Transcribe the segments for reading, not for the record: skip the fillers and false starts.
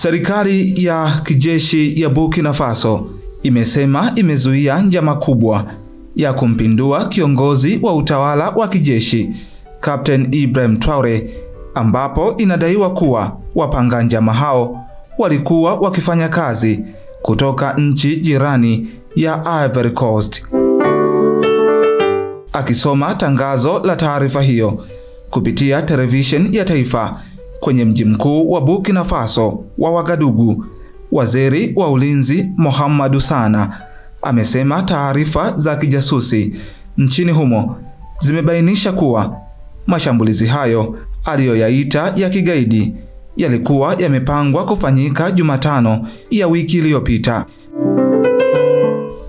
Serikali ya kijeshi ya Burkina Faso imesema imezuia njama kubwa ya kumpindua kiongozi wa utawala wa kijeshi Captain Ibrahim Traore, ambapo inadaiwa kuwa wapanga njama hao walikuwa wakifanya kazi kutoka nchi jirani ya Ivory Coast. Akisoma tangazo la taarifa hiyo kupitia television ya taifa kwenye mji mkuu wa Burkina Faso wa Wagadugu, waziri wa ulinzi Mohamedou Sana amesema taarifa za kijasusi nchini humo zimebainisha kuwa mashambulizi hayo aliyoyaita ya kigaidi yalikuwa yamepangwa kufanyika Jumatano ya wiki iliyopita.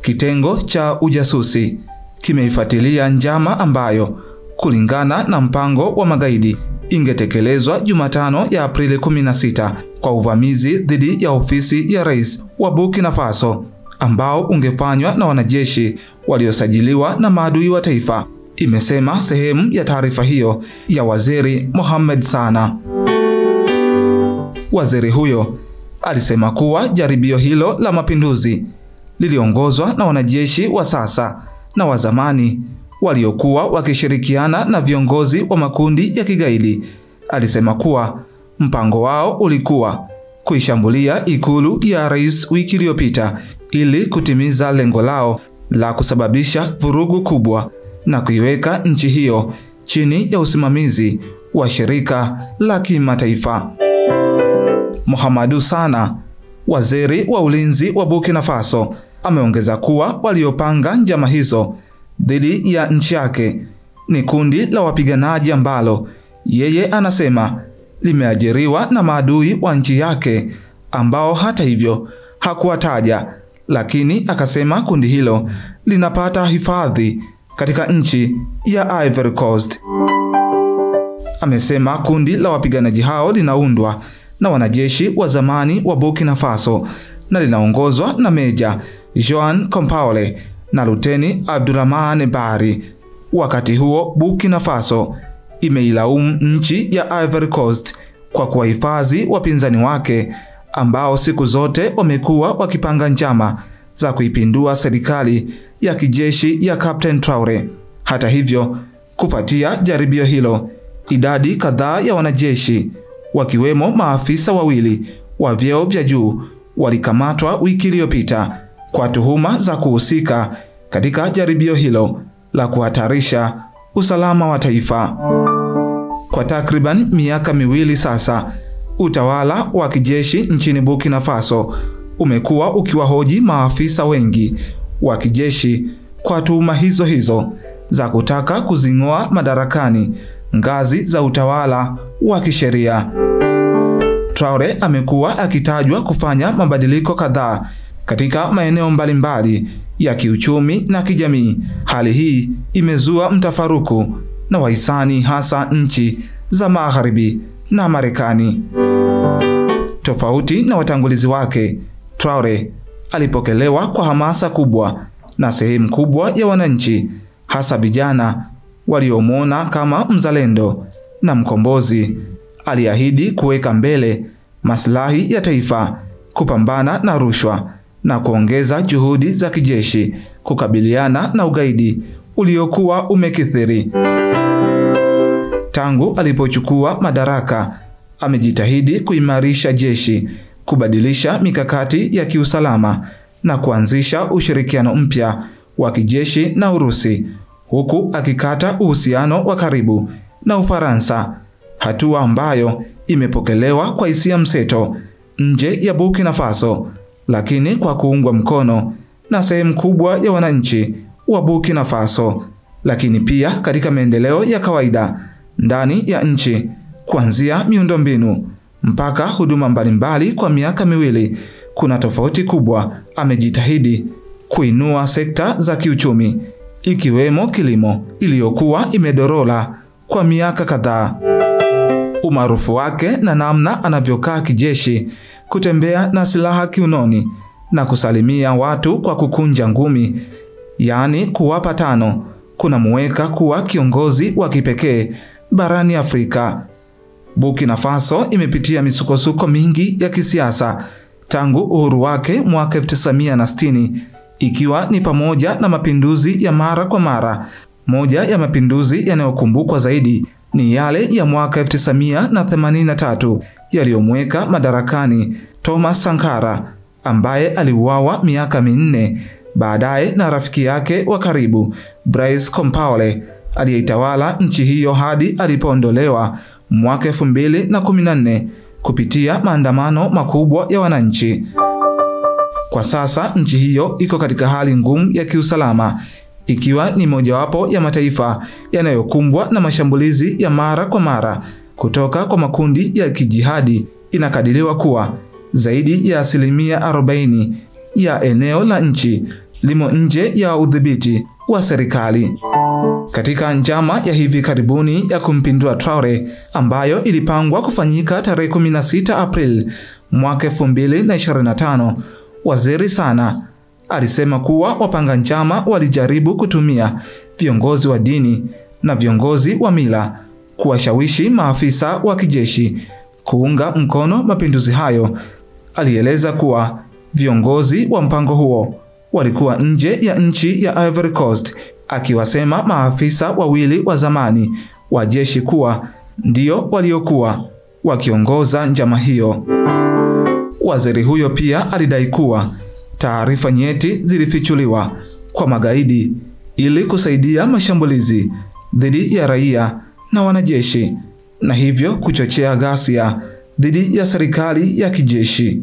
Kitengo cha ujasusi kimeifuatilia njama ambayo kulingana na mpango wa magaidi ingetekelezwa Jumatano ya Aprili 16 kwa uvamizi dhidi ya ofisi ya rais wa Burkina Faso ambao ungefanywa na wanajeshi waliosajiliwa na maadui wa taifa, imesema sehemu ya taarifa hiyo ya waziri Mohamed Sana. Waziri huyo alisema kuwa jaribio hilo la mapinduzi liliongozwa na wanajeshi wa sasa na wa zamani waliokuwa wakishirikiana na viongozi wa makundi ya kigaidi. Alisema kuwa mpango wao ulikuwa kuishambulia ikulu ya rais wiki iliyopita ili kutimiza lengo lao la kusababisha vurugu kubwa na kuiweka nchi hiyo chini ya usimamizi wa shirika la kimataifa. Mohamedou Sana, waziri wa ulinzi wa Burkina Faso, ameongeza kuwa waliopanga njama hizo dhidi ya nchi yake ni kundi la wapiganaji ambalo yeye anasema limeajiriwa na maadui wa nchi yake ambao hata hivyo hakuwataja, lakini akasema kundi hilo linapata hifadhi katika nchi ya Ivory Coast. Amesema kundi la wapiganaji hao linaundwa na wanajeshi wa zamani wa Burkina Faso na linaongozwa na Meja Jean Compaoré na Luteni Abdurrahmane Bari. Wakati huo Burkina Faso imeilaumu nchi ya Ivory Coast kwa kuwahifadhi wapinzani wake ambao siku zote wamekuwa wakipanga njama za kuipindua serikali ya kijeshi ya Captain Traore. Hata hivyo, kufuatia jaribio hilo, idadi kadhaa ya wanajeshi wakiwemo maafisa wawili wa vyeo vya juu walikamatwa wiki iliyopita kwa tuhuma za kuhusika katika jaribio hilo la kuhatarisha usalama wa taifa. Kwa takriban miaka miwili sasa, utawala wa kijeshi nchini Burkina Faso umekuwa ukiwahoji maafisa wengi wa kijeshi kwa tuhuma hizo za kutaka kuzing'oa madarakani ngazi za utawala wa kisheria. Traore amekuwa akitajwa kufanya mabadiliko kadhaa katika maeneo mbalimbali ya kiuchumi na kijamii. Hali hii imezua mtafaruku na wahisani, hasa nchi za Magharibi na Marekani. Tofauti na watangulizi wake, Traore alipokelewa kwa hamasa kubwa na sehemu kubwa ya wananchi, hasa vijana waliomwona kama mzalendo na mkombozi. Aliahidi kuweka mbele maslahi ya taifa, kupambana na rushwa na kuongeza juhudi za kijeshi kukabiliana na ugaidi uliokuwa umekithiri. Tangu alipochukua madaraka, amejitahidi kuimarisha jeshi, kubadilisha mikakati ya kiusalama na kuanzisha ushirikiano mpya wa kijeshi na Urusi, huku akikata uhusiano wa karibu na Ufaransa, hatua ambayo imepokelewa kwa hisia mseto nje ya Burkina Faso, lakini kwa kuungwa mkono na sehemu kubwa ya wananchi wa Burkina Faso, lakini pia katika maendeleo ya kawaida ndani ya nchi, kuanzia miundombinu mpaka huduma mbalimbali. Kwa miaka miwili kuna tofauti kubwa. Amejitahidi kuinua sekta za kiuchumi ikiwemo kilimo iliyokuwa imedorola kwa miaka kadhaa. Umaarufu wake na namna anavyokaa kijeshi, kutembea na silaha kiunoni na kusalimia watu kwa kukunja ngumi, yaani kuwapa tano, kuna muweka kuwa kiongozi wa kipekee barani Afrika. Burkina Faso imepitia misukosuko mingi ya kisiasa tangu uhuru wake mwaka 1960, ikiwa ni pamoja na mapinduzi ya mara kwa mara. Moja ya mapinduzi yanayokumbukwa zaidi ni yale ya mwaka 1983 yaliyomweka madarakani Thomas Sankara, ambaye aliuawa miaka 4 baadaye na rafiki yake wa karibu Blaise Compaoré, aliyeitawala nchi hiyo hadi alipoondolewa mwaka 2014 kupitia maandamano makubwa ya wananchi. Kwa sasa nchi hiyo iko katika hali ngumu ya kiusalama, ikiwa ni mojawapo ya mataifa yanayokumbwa na mashambulizi ya mara kwa mara kutoka kwa makundi ya kijihadi. Inakadiriwa kuwa zaidi ya 40% ya eneo la nchi limo nje ya udhibiti wa serikali. Katika njama ya hivi karibuni ya kumpindua Traoré ambayo ilipangwa kufanyika tarehe 16 Aprili mwaka 2025, Waziri Sana alisema kuwa wapanga njama walijaribu kutumia viongozi wa dini na viongozi wa mila kuwashawishi maafisa wa kijeshi kuunga mkono mapinduzi hayo. Alieleza kuwa viongozi wa mpango huo walikuwa nje ya nchi ya Ivory Coast, akiwasema maafisa wawili wa zamani wa jeshi kuwa ndio waliokuwa wakiongoza njama hiyo. Waziri huyo pia alidai kuwa taarifa nyeti zilifichuliwa kwa magaidi ili kusaidia mashambulizi dhidi ya raia na wanajeshi, na hivyo kuchochea ghasia dhidi ya serikali ya kijeshi.